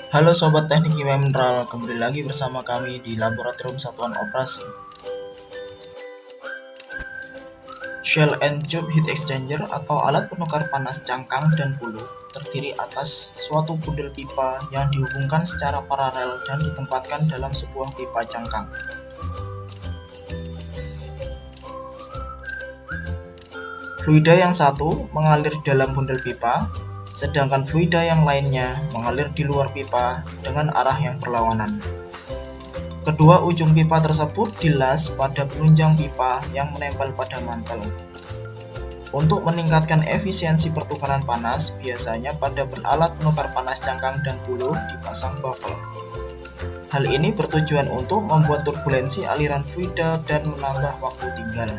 Halo Sobat Teknik Kimia Mineral, kembali lagi bersama kami di Laboratorium Satuan Operasi. Shell and Tube Heat Exchanger atau alat penukar panas cangkang dan bulu terdiri atas suatu bundel pipa yang dihubungkan secara paralel dan ditempatkan dalam sebuah pipa cangkang. Fluida yang satu mengalir dalam bundel pipa, sedangkan fluida yang lainnya mengalir di luar pipa dengan arah yang berlawanan. Kedua ujung pipa tersebut dilas pada penunjang pipa yang menempel pada mantel. Untuk meningkatkan efisiensi pertukaran panas, biasanya pada alat penukar panas cangkang dan bulu dipasang baffle. Hal ini bertujuan untuk membuat turbulensi aliran fluida dan menambah waktu tinggal.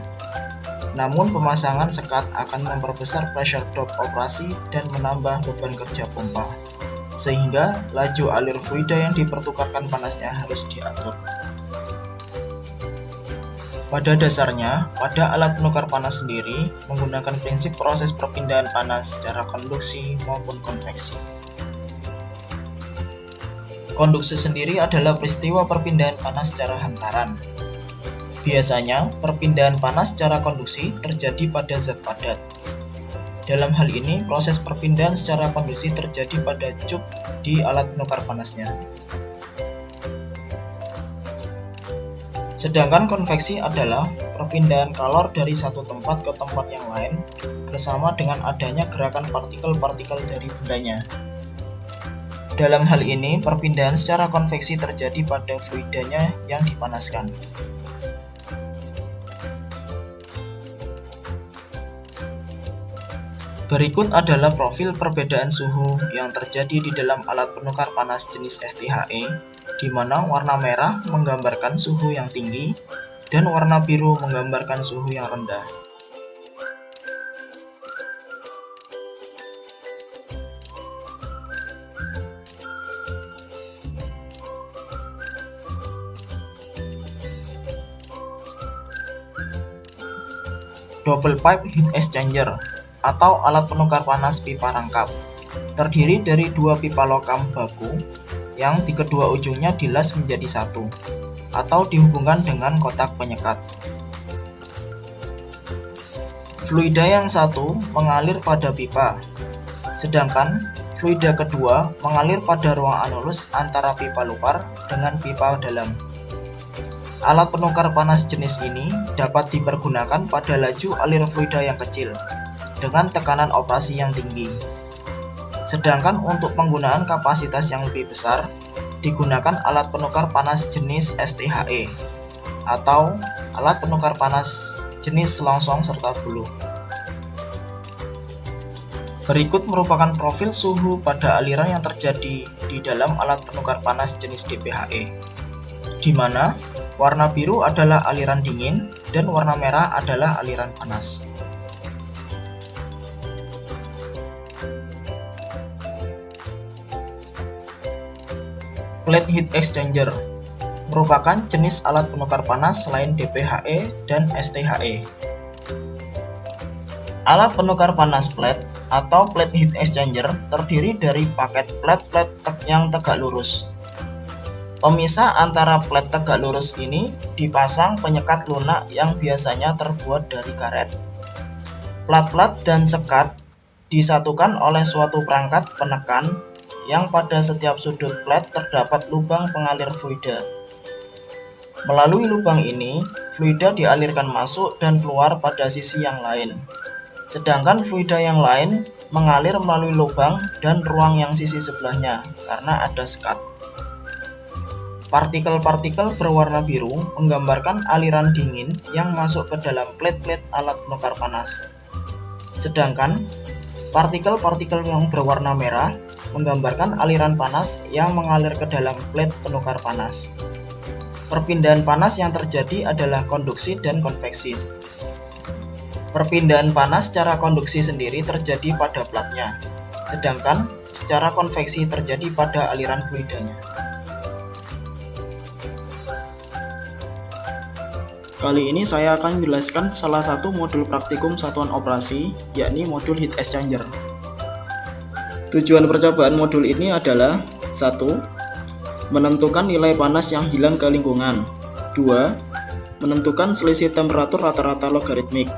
Namun pemasangan sekat akan memperbesar pressure drop operasi dan menambah beban kerja pompa, sehingga laju alir fluida yang dipertukarkan panasnya harus diatur. Pada dasarnya, pada alat penukar panas sendiri menggunakan prinsip proses perpindahan panas secara konduksi maupun konveksi. Konduksi sendiri adalah peristiwa perpindahan panas secara hantaran. Biasanya, perpindahan panas secara konduksi terjadi pada zat padat. Dalam hal ini, proses perpindahan secara konduksi terjadi pada cup di alat penukar panasnya. Sedangkan konveksi adalah perpindahan kalor dari satu tempat ke tempat yang lain bersama dengan adanya gerakan partikel-partikel dari bendanya. Dalam hal ini, perpindahan secara konveksi terjadi pada fluidanya yang dipanaskan. Berikut adalah profil perbedaan suhu yang terjadi di dalam alat penukar panas jenis STHE, di mana warna merah menggambarkan suhu yang tinggi dan warna biru menggambarkan suhu yang rendah. Double pipe heat exchanger atau alat penukar panas pipa rangkap terdiri dari dua pipa logam baku yang di kedua ujungnya dilas menjadi satu atau dihubungkan dengan kotak penyekat. Fluida yang satu mengalir pada pipa, sedangkan fluida kedua mengalir pada ruang anulus antara pipa luar dengan pipa dalam. Alat penukar panas jenis ini dapat dipergunakan pada laju alir fluida yang kecil dengan tekanan operasi yang tinggi. Sedangkan untuk penggunaan kapasitas yang lebih besar, digunakan alat penukar panas jenis STHE atau alat penukar panas jenis selongsong serta bulu. Berikut merupakan profil suhu pada aliran yang terjadi di dalam alat penukar panas jenis DPHE, di mana warna biru adalah aliran dingin dan warna merah adalah aliran panas. Plate heat exchanger merupakan jenis alat penukar panas selain DPHE dan STHE. Alat penukar panas plate atau plate heat exchanger terdiri dari paket plate-plate yang tegak lurus. Pemisah antara plate tegak lurus ini dipasang penyekat lunak yang biasanya terbuat dari karet. Plat-plat dan sekat disatukan oleh suatu perangkat penekan yang pada setiap sudut plate terdapat lubang pengalir fluida. Melalui lubang ini, fluida dialirkan masuk dan keluar pada sisi yang lain. Sedangkan fluida yang lain mengalir melalui lubang dan ruang yang sisi sebelahnya karena ada sekat. Partikel-partikel berwarna biru menggambarkan aliran dingin yang masuk ke dalam plate-plate alat penukar panas. Sedangkan partikel-partikel yang berwarna merah menggambarkan aliran panas yang mengalir ke dalam plate penukar panas. Perpindahan panas yang terjadi adalah konduksi dan konveksi. Perpindahan panas secara konduksi sendiri terjadi pada platnya, sedangkan secara konveksi terjadi pada aliran fluidanya. Kali ini saya akan menjelaskan salah satu modul praktikum satuan operasi, yakni modul heat exchanger. Tujuan percobaan modul ini adalah 1. Menentukan nilai panas yang hilang ke lingkungan. 2. Menentukan selisih temperatur rata-rata logaritmik.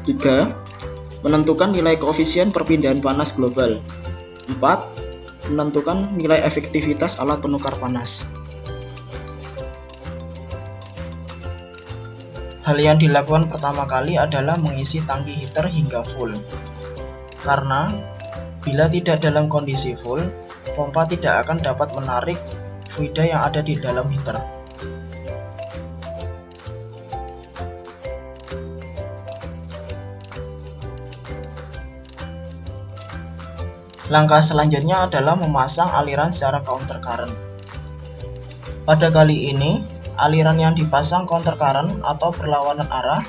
3. Menentukan nilai koefisien perpindahan panas global. 4. Menentukan nilai efektivitas alat penukar panas. Hal yang dilakukan pertama kali adalah mengisi tangki heater hingga full. Karena bila tidak dalam kondisi full, pompa tidak akan dapat menarik fluida yang ada di dalam heater. Langkah selanjutnya adalah memasang aliran secara counter current. Pada kali ini, aliran yang dipasang counter current atau berlawanan arah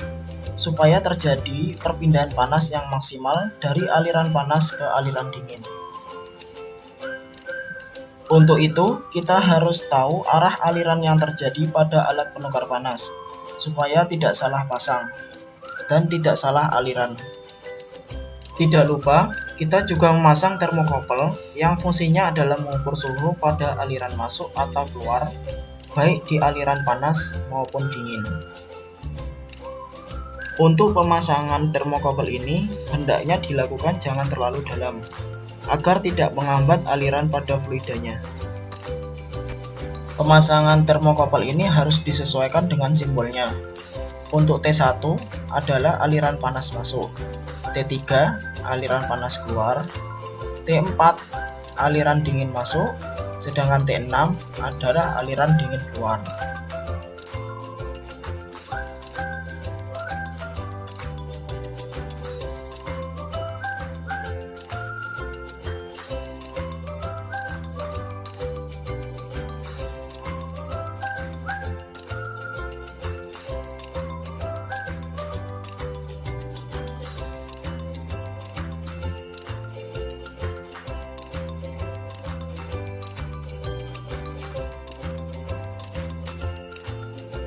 supaya terjadi perpindahan panas yang maksimal dari aliran panas ke aliran dingin. Untuk itu, kita harus tahu arah aliran yang terjadi pada alat penukar panas supaya tidak salah pasang dan tidak salah aliran. Tidak lupa, kita juga memasang termokopel yang fungsinya adalah mengukur suhu pada aliran masuk atau keluar, baik di aliran panas maupun dingin. Untuk pemasangan termokopel ini, hendaknya dilakukan jangan terlalu dalam, agar tidak menghambat aliran pada fluidanya. Pemasangan termokopel ini harus disesuaikan dengan simbolnya. Untuk T1 adalah aliran panas masuk, T3 aliran panas keluar, T4 aliran dingin masuk, sedangkan T6 adalah aliran dingin keluar.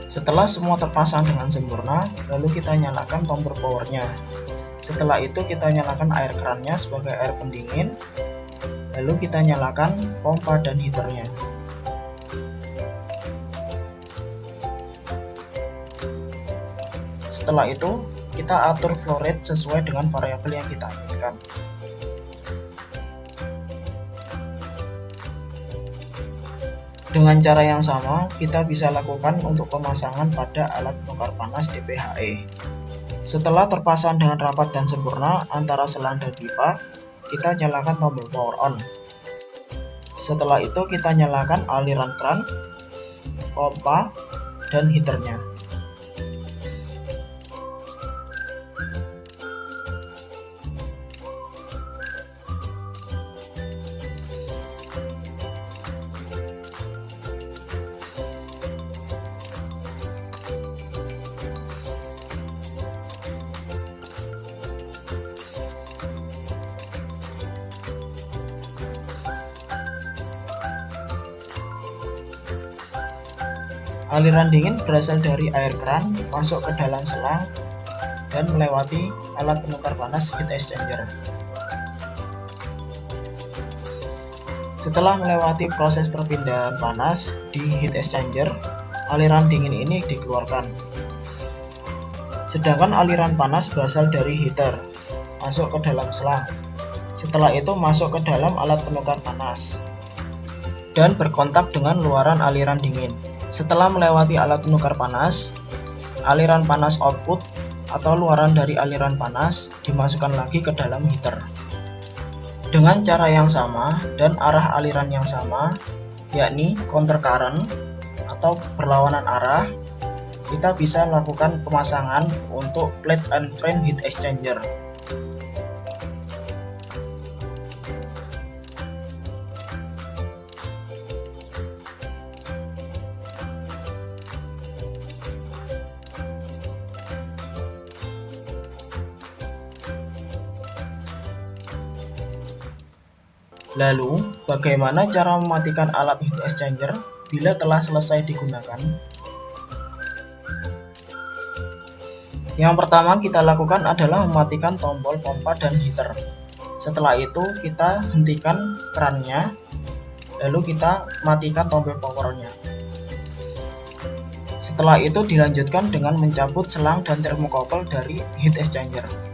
Setelah semua terpasang dengan sempurna, lalu kita nyalakan tombol powernya. Setelah itu kita nyalakan air kerannya sebagai air pendingin, lalu kita nyalakan pompa dan heaternya. Setelah itu kita atur flow rate sesuai dengan variabel yang kita inginkan. Dengan cara yang sama, kita bisa lakukan untuk pemasangan pada alat penukar panas DPHE. Setelah terpasang dengan rapat dan sempurna antara selang dan pipa, kita nyalakan tombol power on. Setelah itu kita nyalakan aliran kran, pompa, dan heaternya. Aliran dingin berasal dari air keran masuk ke dalam selang dan melewati alat penukar panas heat exchanger. Setelah melewati proses perpindahan panas di heat exchanger, aliran dingin ini dikeluarkan. Sedangkan aliran panas berasal dari heater, masuk ke dalam selang. Setelah itu masuk ke dalam alat penukar panas dan berkontak dengan luaran aliran dingin. Setelah melewati alat penukar panas, aliran panas output atau luaran dari aliran panas dimasukkan lagi ke dalam heater. Dengan cara yang sama dan arah aliran yang sama, yakni counter current atau berlawanan arah, kita bisa lakukan pemasangan untuk plate and frame heat exchanger. Lalu, bagaimana cara mematikan alat heat exchanger bila telah selesai digunakan? Yang pertama kita lakukan adalah mematikan tombol pompa dan heater. Setelah itu kita hentikan kerannya Lalu kita matikan tombol powernya. Setelah itu dilanjutkan dengan mencabut selang dan thermocouple dari heat exchanger.